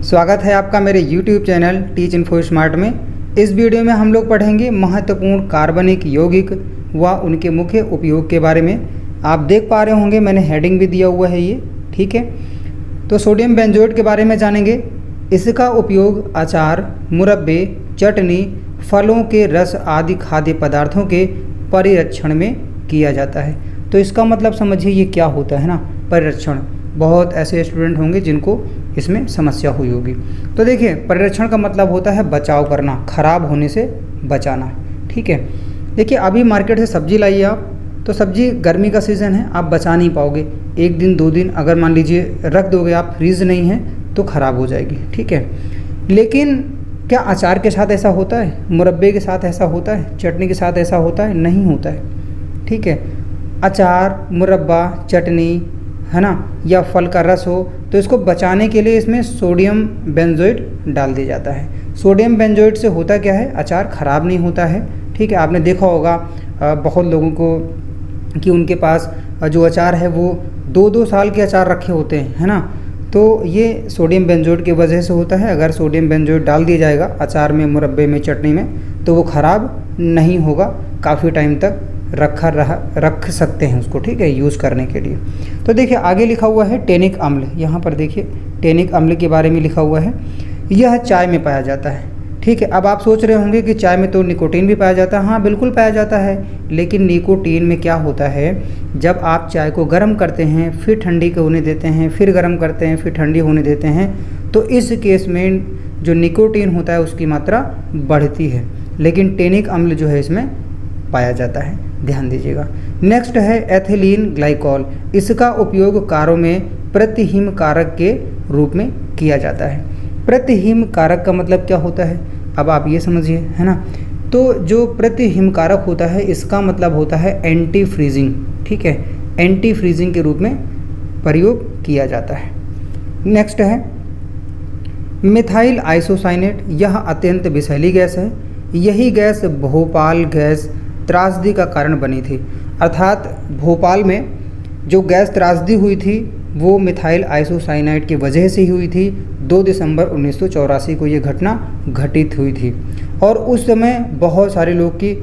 स्वागत है आपका मेरे YouTube channel teach info smart में। इस वीडियो में हम लोग पढ़ेंगे महत्वपूर्ण कार्बनिक यौगिक व उनके मुख्य उपयोग के बारे में। आप देख पा रहे होंगे मैंने हेडिंग भी दिया हुआ है ये, ठीक है। तो सोडियम बेंजोएट के बारे में जानेंगे। इसका उपयोग अचार, मुरब्बे, चटनी, फलों के रस आदि खाद्य पदार्थों के परिरक्षण में किया जाता है। तो इसका मतलब समझिए ये क्या होता है ना, परिरक्षण। बहुत ऐसे स्टूडेंट होंगे जिनको इसमें समस्या हुई होगी। तो देखिए, परिरक्षण का मतलब होता है बचाव करना, खराब होने से बचाना, ठीक है। देखिए, अभी मार्केट से सब्जी लाइए आप, तो सब्जी गर्मी का सीज़न है, आप बचा नहीं पाओगे। एक दिन 2 दिन अगर मान लीजिए रख दोगे आप, फ्रीज़ नहीं है तो ख़राब हो जाएगी, ठीक है। लेकिन क्या अचार के साथ ऐसा होता है? मुरब्बे के साथ ऐसा होता है? चटनी के साथ ऐसा होता है? नहीं होता है, ठीक है। अचार, मुरब्बा, चटनी है ना, या फल का रस हो तो इसको बचाने के लिए इसमें सोडियम बेंजोएट डाल दिया जाता है। सोडियम बेंजोएट से होता क्या है, अचार ख़राब नहीं होता है, ठीक है। आपने देखा होगा बहुत लोगों को कि उनके पास जो अचार है वो 2-2 साल के अचार रखे होते हैं, है ना। तो ये सोडियम बेंजोएट की वजह से होता है। अगर सोडियम बेंजोएट डाल दिया जाएगा अचार में, मुरब्बे में, चटनी में, तो वो ख़राब नहीं होगा, काफ़ी टाइम तक रख सकते हैं उसको, ठीक है, यूज़ करने के लिए। तो देखिए आगे लिखा हुआ है टेनिक अम्ल। यहाँ पर देखिए टेनिक अम्ल के बारे में लिखा हुआ है। यह चाय में पाया जाता है, ठीक है। अब आप सोच रहे होंगे कि चाय में तो निकोटीन भी पाया जाता है। हाँ, बिल्कुल पाया जाता है, लेकिन निकोटीन में क्या होता है, जब आप चाय को गर्म करते हैं, फिर ठंडी होने देते हैं, फिर गर्म करते हैं, फिर ठंडी होने देते हैं, तो इस केस में जो निकोटीन होता है उसकी मात्रा बढ़ती है। लेकिन टेनिक अम्ल जो है इसमें पाया जाता है, ध्यान दीजिएगा। नेक्स्ट है एथिलीन ग्लाइकॉल। इसका उपयोग कारों में प्रतिहिम कारक के रूप में किया जाता है। प्रतिहिम कारक का मतलब क्या होता है, अब आप ये समझिए, है ना। तो जो प्रतिहिम कारक होता है इसका मतलब होता है एंटी फ्रीजिंग, ठीक है। एंटी फ्रीजिंग के रूप में प्रयोग किया जाता है। नेक्स्ट है मिथाइल आइसोसाइनेट। यह अत्यंत विषैली गैस है। यही गैस भोपाल गैस त्रासदी का कारण बनी थी। अर्थात भोपाल में जो गैस त्रासदी हुई थी वो मिथाइल आइसोसाइनाइड की वजह से ही हुई थी। 2 दिसंबर 1984 को ये घटना घटित हुई थी और उस समय बहुत सारे लोग की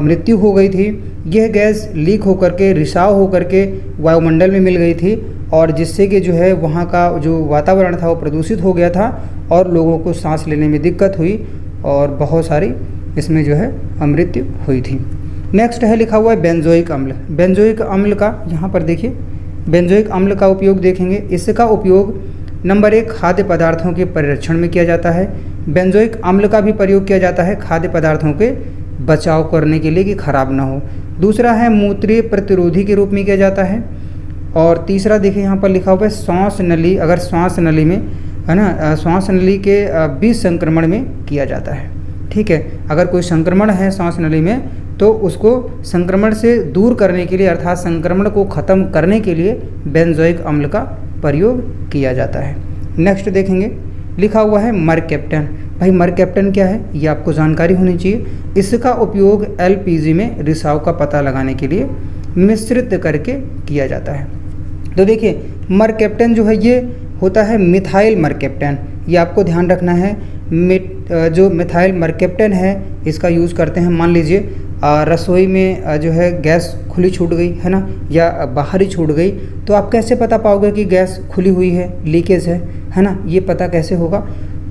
मृत्यु हो गई थी। यह गैस लीक होकर के, रिसाव होकर के वायुमंडल में मिल गई थी और जिससे कि जो है वहाँ का जो वातावरण था वो प्रदूषित हो गया था और लोगों को सांस लेने में दिक्कत हुई और बहुत सारी इसमें जो है मृत्यु हुई थी। नेक्स्ट है लिखा हुआ है बेंजोइक अम्ल। बेंजोइक अम्ल का यहाँ पर देखिए, बेंजोइक अम्ल का उपयोग देखेंगे। इसका उपयोग नंबर 1 खाद्य पदार्थों के परिरक्षण में किया जाता है। बेंजोइक अम्ल का भी प्रयोग किया जाता है खाद्य पदार्थों के बचाव करने के लिए कि खराब ना हो। दूसरा है मूत्रीय प्रतिरोधी के रूप में किया जाता है। और तीसरा देखिए यहाँ पर लिखा हुआ है श्वास नली, अगर श्वास नली में, है ना, श्वास नली के बीच संक्रमण में किया जाता है, ठीक है। अगर कोई संक्रमण है श्वास नली में तो उसको संक्रमण से दूर करने के लिए, अर्थात संक्रमण को ख़त्म करने के लिए बेंजोइक अम्ल का प्रयोग किया जाता है। नेक्स्ट देखेंगे, लिखा हुआ है मरकैप्टन। भाई मरकैप्टन क्या है ये आपको जानकारी होनी चाहिए। इसका उपयोग एलपीजी में रिसाव का पता लगाने के लिए मिश्रित करके किया जाता है। तो देखिए मरकैप्टन जो है ये होता है मिथाइल मरकैप्टन, ये आपको ध्यान रखना है। जो मिथाइल मरकैप्टन है इसका यूज़ करते हैं, मान लीजिए रसोई में जो है गैस खुली छूट गई, है ना, या बाहर ही छूट गई, तो आप कैसे पता पाओगे कि गैस खुली हुई है, लीकेज है ना, ये पता कैसे होगा।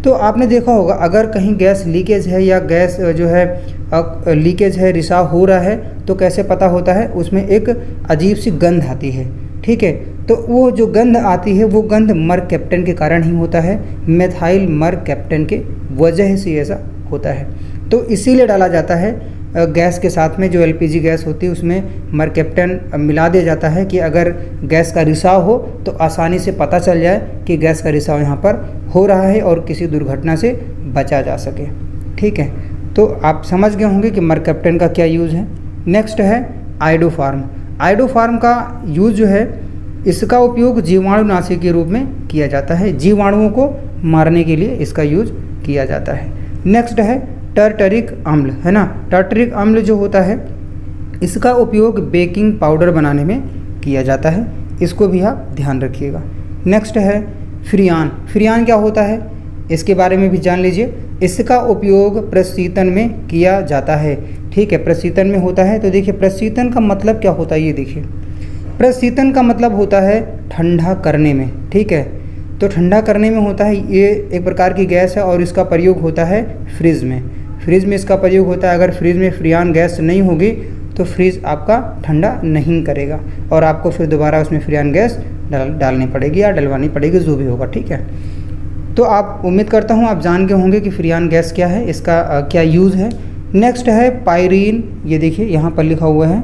तो आपने देखा होगा अगर कहीं गैस लीकेज है या गैस जो है लीकेज है, रिसाव हो रहा है, तो कैसे पता होता है, उसमें एक अजीब सी गंध आती है, ठीक है। तो वो जो गंध आती है वो गंध मरकैप्टन के कारण ही होता है, मिथाइल मरकैप्टन के वजह से ऐसा होता है। तो इसीलिए डाला जाता है गैस के साथ में, जो एलपीजी गैस होती है उसमें मरकैप्टन मिला दिया जाता है कि अगर गैस का रिसाव हो तो आसानी से पता चल जाए कि गैस का रिसाव यहाँ पर हो रहा है और किसी दुर्घटना से बचा जा सके, ठीक है। तो आप समझ गए होंगे कि मरकैप्टन का क्या यूज़ है। नेक्स्ट है आइडोफार्म। आइडोफार्म का यूज़ जो है, इसका उपयोग जीवाणुनाशी के रूप में किया जाता है। जीवाणुओं को मारने के लिए इसका यूज किया जाता है। नेक्स्ट है टर्टरिक अम्ल, है ना। टर्टरिक अम्ल जो होता है इसका उपयोग बेकिंग पाउडर बनाने में किया जाता है, इसको भी आप ध्यान रखिएगा। नेक्स्ट है फ्रियान। फ्रियान क्या होता है, इसके बारे में भी जान लीजिए। इसका उपयोग प्रशीतन में किया जाता है, ठीक है, प्रशीतन में होता है। तो देखिए प्रशीतन का मतलब क्या होता है, ये देखिए प्रशीतन का मतलब होता है ठंडा करने में, ठीक है। तो ठंडा करने में होता है, ये एक प्रकार की गैस है और इसका प्रयोग होता है फ्रिज में। फ्रिज में इसका प्रयोग होता है। अगर फ्रिज में फ्रियान गैस नहीं होगी तो फ्रिज आपका ठंडा नहीं करेगा और आपको फिर दोबारा उसमें फ्रियान गैस डालनी पड़ेगी या डलवानी पड़ेगी, जो भी होगा, ठीक है। तो आप उम्मीद करता हूँ आप जान गए होंगे कि फ्रियान गैस क्या है, इसका क्या यूज़ है। नेक्स्ट है पायरीन, ये देखिए यहाँ पर लिखा हुआ है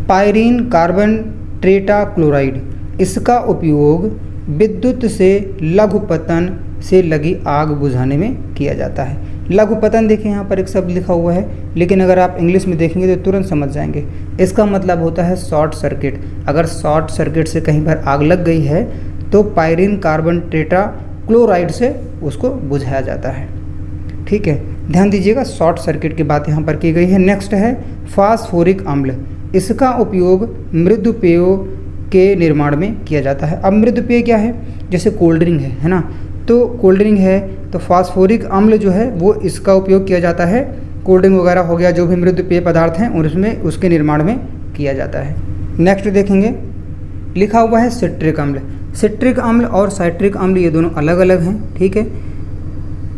पायरीन कार्बन टेट्राक्लोराइड। इसका उपयोग विद्युत से लघुपतन से लगी आग बुझाने में किया जाता है। लघुपतन देखिए यहाँ पर एक शब्द लिखा हुआ है, लेकिन अगर आप इंग्लिश में देखेंगे तो तुरंत समझ जाएंगे। इसका मतलब होता है शॉर्ट सर्किट। अगर शॉर्ट सर्किट से कहीं पर आग लग गई है तो पायरीन कार्बन टेट्राक्लोराइड से उसको बुझाया जाता है, ठीक है। ध्यान दीजिएगा, शॉर्ट सर्किट की बात यहाँ पर की गई है। नेक्स्ट है फास्फोरिक अम्ल। इसका उपयोग मृदु पेयों के निर्माण में किया जाता है। अब मृदु पेय क्या है, जैसे कोल्ड ड्रिंक है ना, तो कोल्ड ड्रिंक है तो फास्फोरिक अम्ल जो है वो इसका उपयोग किया जाता है। कोल्ड ड्रिंक वगैरह हो गया, जो भी मृदु पेय पदार्थ हैं और उसमें उसके निर्माण में किया जाता है। नेक्स्ट देखेंगे, लिखा हुआ है सिट्रिक अम्ल। सिट्रिक अम्ल और साइट्रिक अम्ल ये दोनों अलग अलग हैं, ठीक है।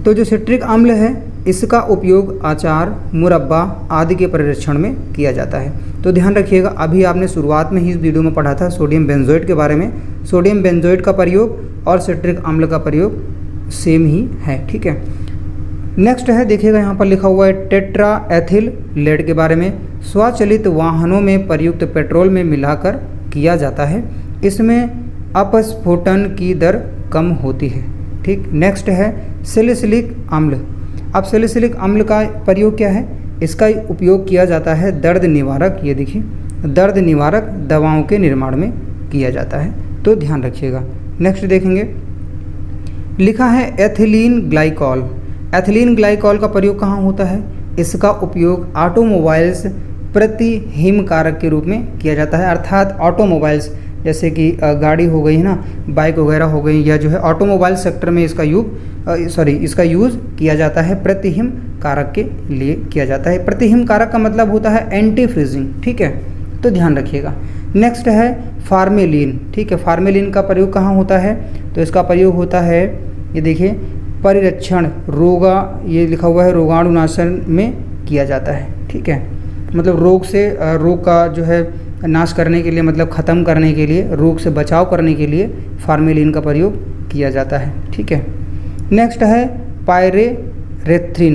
तो जो सिट्रिक अम्ल है इसका उपयोग अचार, मुरब्बा आदि के परिरक्षण में किया जाता है। तो ध्यान रखिएगा, अभी आपने शुरुआत में ही इस वीडियो में पढ़ा था सोडियम बेंजोएट के बारे में। सोडियम बेंजोएट का प्रयोग और सिट्रिक अम्ल का प्रयोग सेम ही है, ठीक है। नेक्स्ट है, देखिएगा यहाँ पर लिखा हुआ है टेट्रा एथिल लेड के बारे में। स्वचालित वाहनों में प्रयुक्त पेट्रोल में मिलाकर किया जाता है। इसमें अपस्फोटन की दर कम होती है, ठीक। नेक्स्ट है सैलिसिलिक अम्ल। अब सैलिसिलिक अम्ल का प्रयोग क्या है, इसका उपयोग किया जाता है दर्द निवारक, ये देखिए दर्द निवारक दवाओं के निर्माण में किया जाता है, तो ध्यान रखिएगा। नेक्स्ट देखेंगे, लिखा है एथिलीन ग्लाइकॉल। एथिलीन ग्लाइकॉल का प्रयोग कहाँ होता है, इसका उपयोग ऑटोमोबाइल्स प्रतिहिम कारक के रूप में किया जाता है। अर्थात ऑटोमोबाइल्स जैसे कि गाड़ी हो गई है ना, बाइक वगैरह हो गई, या जो है ऑटोमोबाइल सेक्टर में इसका इसका यूज़ किया जाता है, प्रतिहिम कारक के लिए किया जाता है। प्रतिहिम कारक का मतलब होता है एंटी फ्रीजिंग, ठीक है, तो ध्यान रखिएगा। नेक्स्ट है फार्मेलिन, ठीक है। फार्मेलिन का प्रयोग कहाँ होता है, तो इसका प्रयोग होता है, ये देखिए परिरक्षण ये लिखा हुआ है रोगाणुनाशन में किया जाता है, ठीक है। मतलब रोग का जो है नाश करने के लिए, मतलब ख़त्म करने के लिए, रोग से बचाव करने के लिए फार्मेलिन का प्रयोग किया जाता है, ठीक है। नेक्स्ट है पायरेथ्रिन।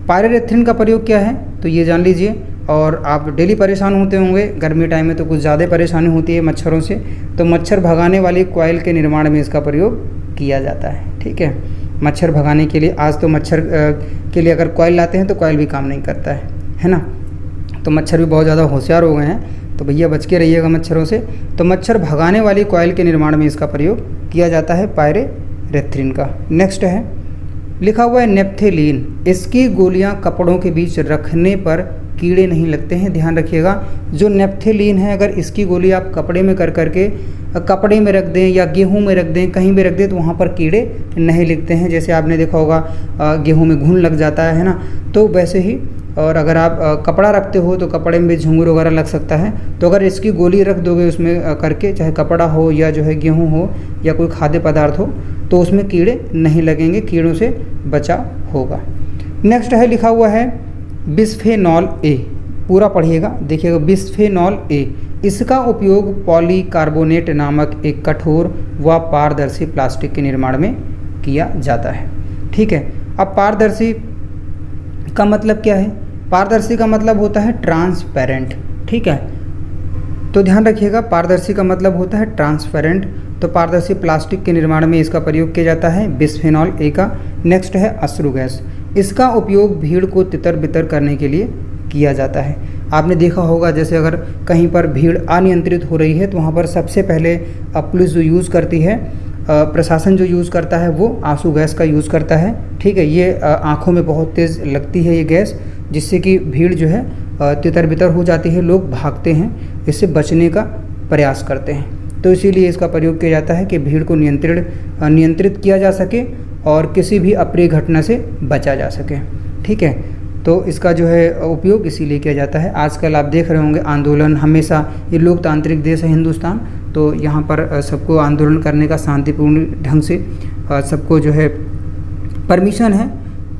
पायरेथ्रिन का प्रयोग क्या है, तो ये जान लीजिए। और आप डेली परेशान होते होंगे, गर्मी टाइम में तो कुछ ज़्यादा परेशानी होती है मच्छरों से, तो मच्छर भगाने वाली कॉइल के निर्माण में इसका प्रयोग किया जाता है, ठीक है। मच्छर भगाने के लिए, आज तो मच्छर के लिए अगर कॉइल लाते हैं तो कॉइल भी काम नहीं करता है ना। तो मच्छर भी बहुत ज़्यादा होशियार हो गए हैं, तो भैया बच के रहिएगा मच्छरों से। तो मच्छर भगाने वाली कॉइल के निर्माण में इसका प्रयोग किया जाता है पायरेथ्रिन का। नेक्स्ट है, लिखा हुआ है नेप्थेलीन। इसकी गोलियां कपड़ों के बीच रखने पर कीड़े नहीं लगते हैं। ध्यान रखिएगा, जो नेप्थेलीन है, अगर इसकी गोली आप कपड़े में कर करके कपड़े में रख दें या गेहूं में रख दें, कहीं भी रख दें, तो वहाँ पर कीड़े नहीं लगते हैं। जैसे आपने देखा होगा गेहूं में घुन लग जाता है ना, तो वैसे ही। और अगर आप कपड़ा रखते हो तो कपड़े में भी झुंगुर वगैरह लग सकता है। तो अगर इसकी गोली रख दोगे उसमें करके, चाहे कपड़ा हो या जो है गेहूं हो या कोई खाद्य पदार्थ हो, तो उसमें कीड़े नहीं लगेंगे, कीड़ों से बचाव होगा। नेक्स्ट है, लिखा हुआ है बिस्फेनॉल ए। पूरा पढ़िएगा, देखिएगा बिस्फेनॉल ए। इसका उपयोग पॉलीकार्बोनेट नामक एक कठोर व पारदर्शी प्लास्टिक के निर्माण में किया जाता है, ठीक है। अब पारदर्शी का मतलब क्या है, पारदर्शी का मतलब होता है ट्रांसपेरेंट, ठीक है। तो ध्यान रखिएगा, पारदर्शी का मतलब होता है ट्रांसपेरेंट। तो पारदर्शी प्लास्टिक के निर्माण में इसका प्रयोग किया जाता है बिस्फेनॉल ए का। नेक्स्ट है अश्रु गैस। इसका उपयोग भीड़ को तितर बितर करने के लिए किया जाता है। आपने देखा होगा, जैसे अगर कहीं पर भीड़ अनियंत्रित हो रही है तो वहाँ पर सबसे पहले पुलिस जो यूज़ करती है, प्रशासन जो यूज़ करता है, वो आंसू गैस का यूज़ करता है, ठीक है। ये आँखों में बहुत तेज़ लगती है ये गैस, जिससे कि भीड़ जो है तितर बितर हो जाती है, लोग भागते हैं, इससे बचने का प्रयास करते हैं। तो इसीलिए इसका प्रयोग किया जाता है कि भीड़ को नियंत्रित किया जा सके और किसी भी अप्रिय घटना से बचा जा सके। ठीक है, तो इसका जो है उपयोग इसीलिए किया जाता है। आजकल आप देख रहे होंगे आंदोलन, हमेशा ये लोकतांत्रिक देश है हिंदुस्तान, तो यहाँ पर सबको आंदोलन करने का शांतिपूर्ण ढंग से सबको जो है परमिशन है।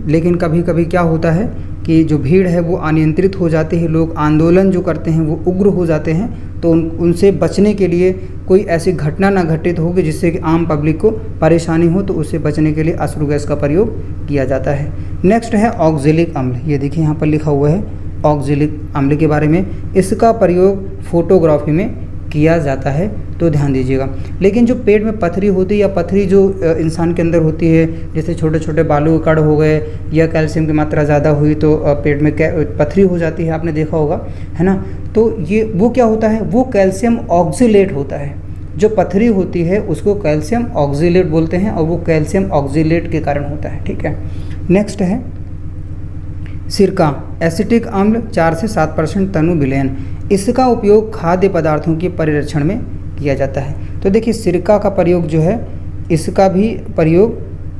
लेकिन कभी कभी क्या होता है कि जो भीड़ है वो अनियंत्रित हो जाती है, लोग आंदोलन जो करते हैं वो उग्र हो जाते हैं, तो उनसे बचने के लिए कोई ऐसी घटना ना घटित हो कि जिससे कि आम पब्लिक को परेशानी हो, तो उससे बचने के लिए अश्रु गैस का प्रयोग किया जाता है। नेक्स्ट है ऑक्जेलिक अम्ल। ये देखिए यहाँ पर लिखा हुआ है ऑक्जेलिक अम्ल के बारे में। इसका प्रयोग फोटोग्राफी में किया जाता है, तो ध्यान दीजिएगा। लेकिन जो पेट में पथरी होती है या पथरी जो इंसान के अंदर होती है, जैसे छोटे छोटे बालू के कण हो गए या कैल्शियम की मात्रा ज़्यादा हुई तो पेट में पथरी हो जाती है, आपने देखा होगा, है ना। तो ये वो क्या होता है, वो कैल्शियम ऑक्जिलेट होता है। जो पथरी होती है उसको कैल्शियम ऑक्जिलेट बोलते हैं और वो कैल्शियम ऑक्जिलेट के कारण होता है। ठीक है, नेक्स्ट है सिरका, एसिटिक अम्ल 4 से 7% तनु विलयन। इसका उपयोग खाद्य पदार्थों के परिरक्षण में किया जाता है। तो देखिए सिरका का प्रयोग जो है, इसका भी प्रयोग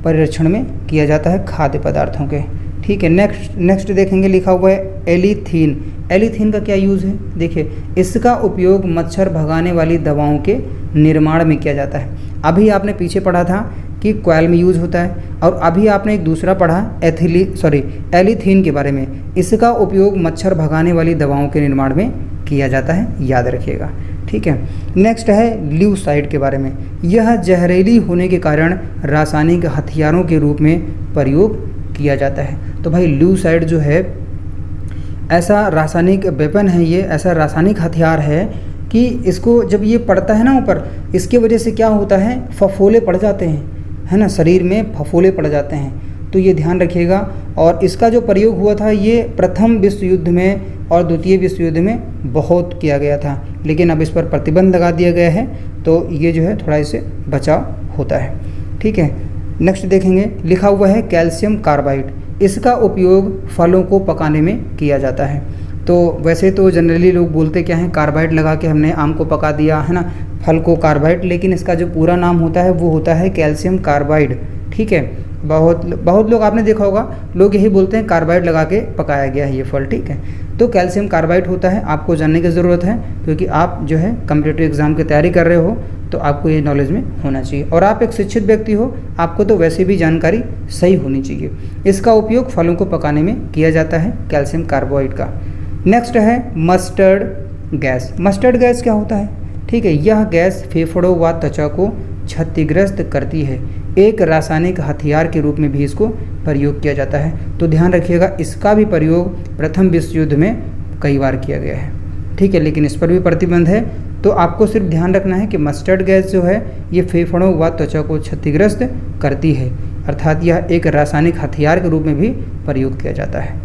परिरक्षण में किया जाता है खाद्य पदार्थों के। ठीक है, नेक्स्ट देखेंगे, लिखा हुआ है एलीथीन। एलीथीन का क्या यूज़ है, देखिए इसका उपयोग मच्छर भगाने वाली दवाओं के निर्माण में किया जाता है। अभी आपने पीछे पढ़ा था कि कोयल में यूज़ होता है, और अभी आपने एक दूसरा पढ़ा एलीथीन के बारे में। इसका उपयोग मच्छर भगाने वाली दवाओं के निर्माण में किया जाता है, याद रखिएगा। ठीक है, नेक्स्ट है ल्यूसाइड के बारे में। यह जहरीली होने के कारण रासायनिक हथियारों के रूप में प्रयोग किया जाता है। तो भाई ल्यूसाइड जो है ऐसा रासायनिक वेपन है, ये ऐसा रासायनिक हथियार है कि इसको जब ये पड़ता है ना ऊपर, इसके वजह से क्या होता है, फफोले पड़ जाते हैं, है ना, शरीर में फफोले पड़ जाते हैं। तो ये ध्यान रखिएगा। और इसका जो प्रयोग हुआ था ये प्रथम विश्व युद्ध में और द्वितीय विश्व युद्ध में बहुत किया गया था, लेकिन अब इस पर प्रतिबंध लगा दिया गया है, तो ये जो है थोड़ा इससे बचाव होता है। ठीक है, नेक्स्ट देखेंगे, लिखा हुआ है कैल्शियम कार्बाइड। इसका उपयोग फलों को पकाने में किया जाता है। तो वैसे तो जनरली लोग बोलते क्या हैं, कार्बाइड लगा के हमने आम को पका दिया, है ना, फल को कार्बाइड, लेकिन इसका जो पूरा नाम होता है वो होता है कैल्शियम कार्बाइड। ठीक है, बहुत लोग आपने देखा होगा, लोग यही बोलते हैं कार्बाइड लगा के पकाया गया है ये फल। ठीक है, तो कैल्शियम कार्बाइड होता है, आपको जानने की ज़रूरत है, क्योंकि आप जो है कम्पिटिटिव एग्ज़ाम की तैयारी कर रहे हो, तो आपको ये नॉलेज में होना चाहिए। और आप एक शिक्षित व्यक्ति हो, आपको तो वैसे भी जानकारी सही होनी चाहिए। इसका उपयोग फलों को पकाने में किया जाता है, कैल्शियम कार्बाइड का। नेक्स्ट है मस्टर्ड गैस। मस्टर्ड गैस क्या होता है, ठीक है, यह गैस फेफड़ों व त्वचा को क्षतिग्रस्त करती है। एक रासायनिक हथियार के रूप में भी इसको प्रयोग किया जाता है। तो ध्यान रखिएगा, इसका भी प्रयोग प्रथम विश्व युद्ध में कई बार किया गया है। ठीक है, लेकिन इस पर भी प्रतिबंध है। तो आपको सिर्फ ध्यान रखना है कि मस्टर्ड गैस जो है ये फेफड़ों व त्वचा को क्षतिग्रस्त करती है, अर्थात यह एक रासायनिक हथियार के रूप में भी प्रयोग किया जाता है।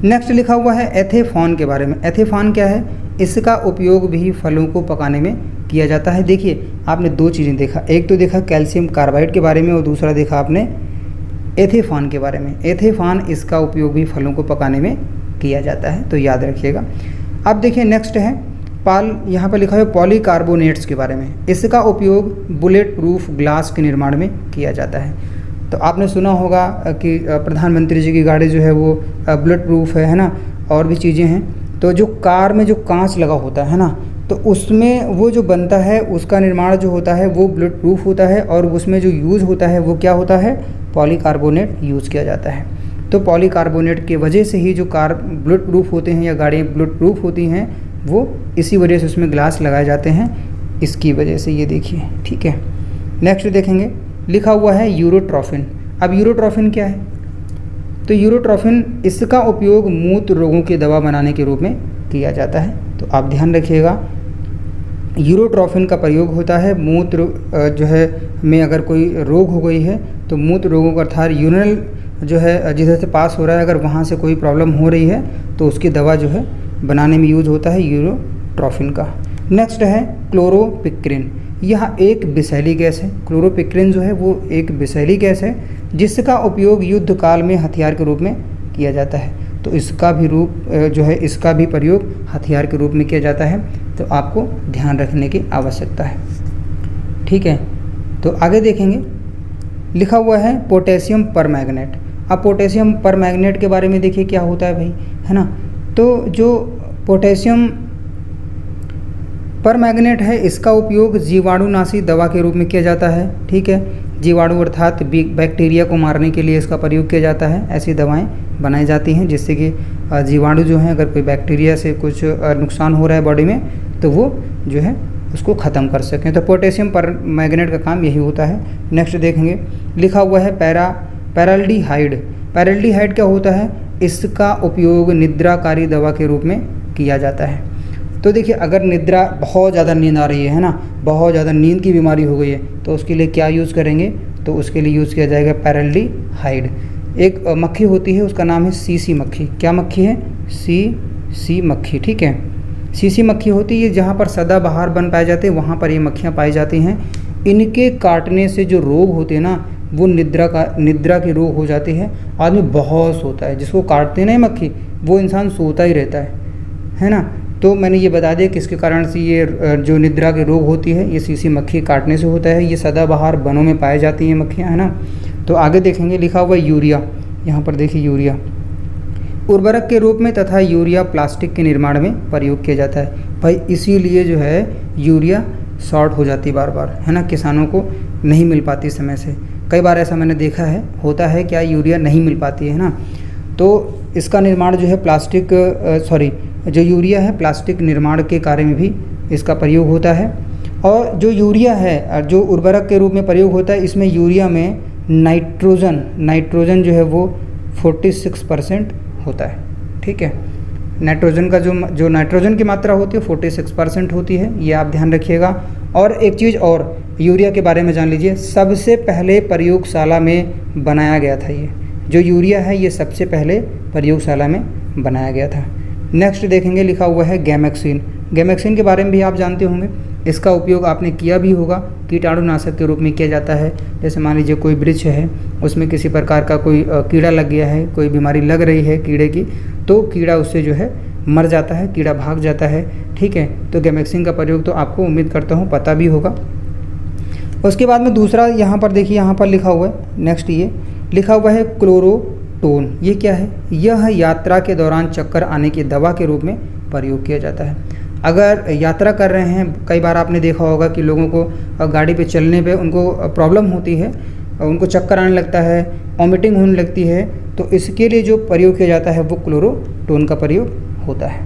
नेक्स्ट लिखा हुआ है एथेफॉन के बारे में। एथेफॉन क्या है, इसका उपयोग भी फलों को पकाने में किया जाता है। देखिए आपने दो चीज़ें देखा, एक तो देखा कैल्शियम कार्बाइड के बारे में और दूसरा देखा आपने एथेफॉन के बारे में। एथेफॉन, इसका उपयोग भी फलों को पकाने में किया जाता है, तो याद रखिएगा। अब देखिए नेक्स्ट है यहाँ पर लिखा है पॉलीकार्बोनेट्स के बारे में। इसका उपयोग बुलेट प्रूफ ग्लास के निर्माण में किया जाता है। तो आपने सुना होगा कि प्रधानमंत्री जी की गाड़ी जो है वो बुलेट प्रूफ है ना, और भी चीज़ें हैं। तो जो कार में जो कांच लगा होता है ना, तो उसमें वो जो बनता है उसका निर्माण जो होता है वो बुलेट प्रूफ होता है, और उसमें जो यूज़ होता है वो क्या होता है, पॉलीकार्बोनेट यूज़ किया जाता है। तो पॉलीकार्बोनेट की वजह से ही जो कार बुलेट प्रूफ होते हैं या गाड़ियाँ बुलेट प्रूफ होती हैं, वो इसी वजह से उसमें ग्लास लगाए जाते हैं, इसकी वजह से। ये देखिए, ठीक है। नेक्स्ट देखेंगे, लिखा हुआ है यूरोट्रोफिन। अब यूरोट्रोफिन क्या है, तो यूरोट्रोफिन, इसका उपयोग मूत्र रोगों की दवा बनाने के रूप में किया जाता है। तो आप ध्यान रखिएगा, यूरोट्रोफिन का प्रयोग होता है मूत्र जो है में अगर कोई रोग हो गई है, तो मूत्र रोगों का अर्थात यूरिनल जो है जिधर से पास हो रहा है, अगर वहाँ से कोई प्रॉब्लम हो रही है तो उसकी दवा जो है बनाने में यूज होता है यूरोट्रोफिन का। नेक्स्ट है क्लोरोपिक्रिन। यह एक विषैली गैस है। क्लोरोपिक्रिन जो है वो एक विषैली गैस है जिसका उपयोग युद्ध काल में हथियार के रूप में किया जाता है। तो तो इसका भी रूप जो है इसका भी प्रयोग हथियार के रूप में किया जाता है, तो आपको ध्यान रखने की आवश्यकता है। ठीक है, तो आगे देखेंगे, लिखा हुआ है पोटेशियम परमैंगनेट। अब पोटेशियम परमैंगनेट के बारे में देखिए क्या होता है भाई, है ना। तो जो पोटेशियम परमैंगनेट है इसका उपयोग जीवाणुनाशी दवा के रूप में किया जाता है। ठीक है, जीवाणु अर्थात बैक्टीरिया को मारने के लिए इसका प्रयोग किया जाता है। ऐसी दवाएं बनाई जाती हैं जिससे कि जीवाणु जो हैं, अगर कोई बैक्टीरिया से कुछ नुकसान हो रहा है बॉडी में, तो वो जो है उसको ख़त्म कर सकें। तो पोटेशियम परमैंगनेट का काम यही होता है। नेक्स्ट देखेंगे, लिखा हुआ है पैराल्डिहाइड। पैराल्डिहाइड क्या होता है, इसका उपयोग निद्राकारी दवा के रूप में किया जाता है। तो देखिए, अगर निद्रा बहुत ज़्यादा नींद आ रही है ना, बहुत ज़्यादा नींद की बीमारी हो गई है, तो उसके लिए क्या यूज़ करेंगे, तो उसके लिए यूज़ किया जाएगा पैराल्डिहाइड। एक मक्खी होती है, उसका नाम है सीसी मक्खी। क्या मक्खी है, सी मक्खी। ठीक है, सीसी मक्खी होती है, जहाँ पर सदाबहार बन पाए जाते हैं वहाँ पर ये मक्खियाँ पाई जाती हैं। इनके काटने से जो रोग होते हैं ना, वो निद्रा के रोग हो जाते हैं। आदमी बहुत सोता है, जिसको काटते हैं ना मक्खी, वो इंसान सोता ही रहता है ना। तो मैंने ये बता दिया किसके कारण से ये जो निद्रा के रोग होती है, ये सीसी मक्खी काटने से होता है। ये सदाबहार वनों में पाई जाती हैं मक्खियाँ, है ना। तो आगे देखेंगे, लिखा हुआ यूरिया। यहाँ पर देखिए, यूरिया उर्वरक के रूप में तथा यूरिया प्लास्टिक के निर्माण में प्रयोग किया जाता है। भाई इसीलिए जो है यूरिया शॉर्ट हो जाती बार बार, है ना, किसानों को नहीं मिल पाती समय से। कई बार ऐसा मैंने देखा है, होता है क्या, यूरिया नहीं मिल पाती है ना। तो इसका निर्माण जो है जो यूरिया है प्लास्टिक निर्माण के कार्य में भी इसका प्रयोग होता है। और जो यूरिया है जो उर्वरक के रूप में प्रयोग होता है, इसमें यूरिया में नाइट्रोजन जो है वो 46% होता है। ठीक है, नाइट्रोजन का जो नाइट्रोजन की मात्रा होती है 46% होती है, ये आप ध्यान रखिएगा। और एक चीज़ और यूरिया के बारे में जान लीजिए, सबसे पहले प्रयोगशाला में बनाया गया था। ये जो यूरिया है ये सबसे पहले प्रयोगशाला में बनाया गया था। नेक्स्ट देखेंगे, लिखा हुआ है गैमेक्सिन। गैमेक्सिन के बारे में भी आप जानते होंगे, इसका उपयोग आपने किया भी होगा, कीटाणुनाशक के रूप में किया जाता है। जैसे मान लीजिए कोई वृक्ष है, उसमें किसी प्रकार का कोई कीड़ा लग गया है, कोई बीमारी लग रही है कीड़े की, तो कीड़ा उससे जो है मर जाता है, कीड़ा भाग जाता है। ठीक है, तो गैमेक्सिन का प्रयोग तो आपको उम्मीद करता हूँ पता भी होगा। उसके बाद में दूसरा यहाँ पर देखिए, यहाँ पर लिखा हुआ है, नेक्स्ट ये लिखा हुआ है क्लोरोटोन। ये क्या है, यह यात्रा के दौरान चक्कर आने की दवा के रूप में प्रयोग किया जाता है। अगर यात्रा कर रहे हैं, कई बार आपने देखा होगा कि लोगों को गाड़ी पे चलने पे उनको प्रॉब्लम होती है, उनको चक्कर आने लगता है, वॉमिटिंग होने लगती है, तो इसके लिए जो प्रयोग किया जाता है वो क्लोरोटोन का प्रयोग होता है।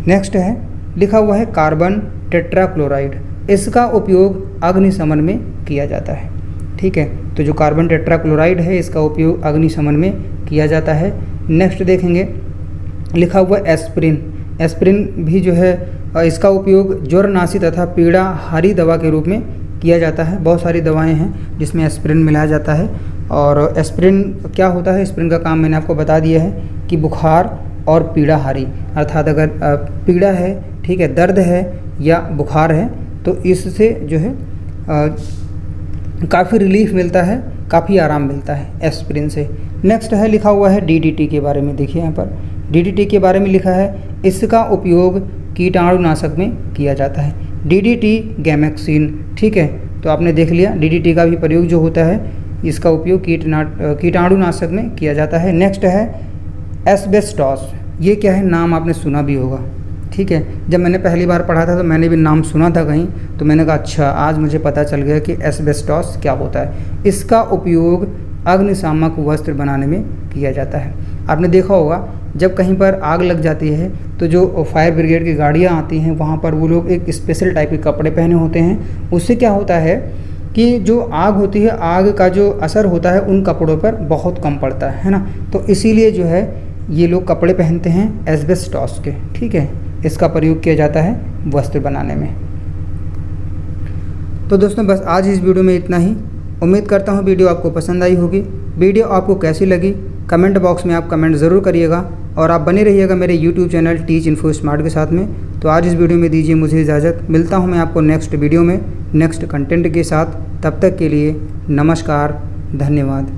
नेक्स्ट है, लिखा हुआ है कार्बन टेट्राक्लोराइड। इसका उपयोग अग्निशमन में किया जाता है। ठीक है, तो जो कार्बन टेट्राक्लोराइड है इसका उपयोग अग्निशमन में किया जाता है। नेक्स्ट देखेंगे, लिखा हुआ एस्प्रिन। एस्प्रिन भी जो है इसका उपयोग ज्वरनाशी तथा पीड़ाहारी दवा के रूप में किया जाता है। बहुत सारी दवाएं हैं जिसमें एस्प्रिन मिलाया जाता है। और एस्प्रिन क्या होता है, एस्प्रिन का काम मैंने आपको बता दिया है कि बुखार और पीड़ाहारी, अर्थात अगर पीड़ा है, ठीक है, दर्द है या बुखार है, तो इससे जो है काफ़ी रिलीफ मिलता है, काफ़ी आराम मिलता है एस्प्रिन से। नेक्स्ट है, लिखा हुआ है डीडीटी के बारे में। देखिए यहाँ पर डीडीटी के बारे में लिखा है, इसका उपयोग कीटाणुनाशक में किया जाता है। DDT gammexane. ठीक है, तो आपने देख लिया डीडीटी का भी प्रयोग जो होता है, इसका उपयोग कीटाणुनाशक में किया जाता है। नेक्स्ट है एस्बेस्टॉस। ये क्या है, नाम आपने सुना भी होगा। ठीक है, जब मैंने पहली बार पढ़ा था तो मैंने भी नाम सुना था कहीं, तो मैंने कहा अच्छा, आज मुझे पता चल गया कि एस्बेस्टॉस क्या होता है। इसका उपयोग अग्निशामक वस्त्र बनाने में किया जाता है। आपने देखा होगा जब कहीं पर आग लग जाती है तो जो फायर ब्रिगेड की गाड़ियाँ आती हैं, वहाँ पर वो लोग एक स्पेशल टाइप के कपड़े पहने होते हैं। उससे क्या होता है कि जो आग होती है, आग का जो असर होता है उन कपड़ों पर बहुत कम पड़ता है ना। तो इसीलिए जो है ये लोग कपड़े पहनते हैं एस्बेस्टॉस के। ठीक है, इसका प्रयोग किया जाता है वस्त्र बनाने में। तो दोस्तों बस आज इस वीडियो में इतना ही। उम्मीद करता हूँ वीडियो आपको पसंद आई होगी। वीडियो आपको कैसी लगी कमेंट बॉक्स में आप कमेंट ज़रूर करिएगा, और आप बने रहिएगा मेरे YouTube channel teach info smart के साथ में। तो आज इस वीडियो में दीजिए मुझे इजाज़त। मिलता हूँ मैं आपको नेक्स्ट वीडियो में नेक्स्ट कंटेंट के साथ। तब तक के लिए नमस्कार, धन्यवाद।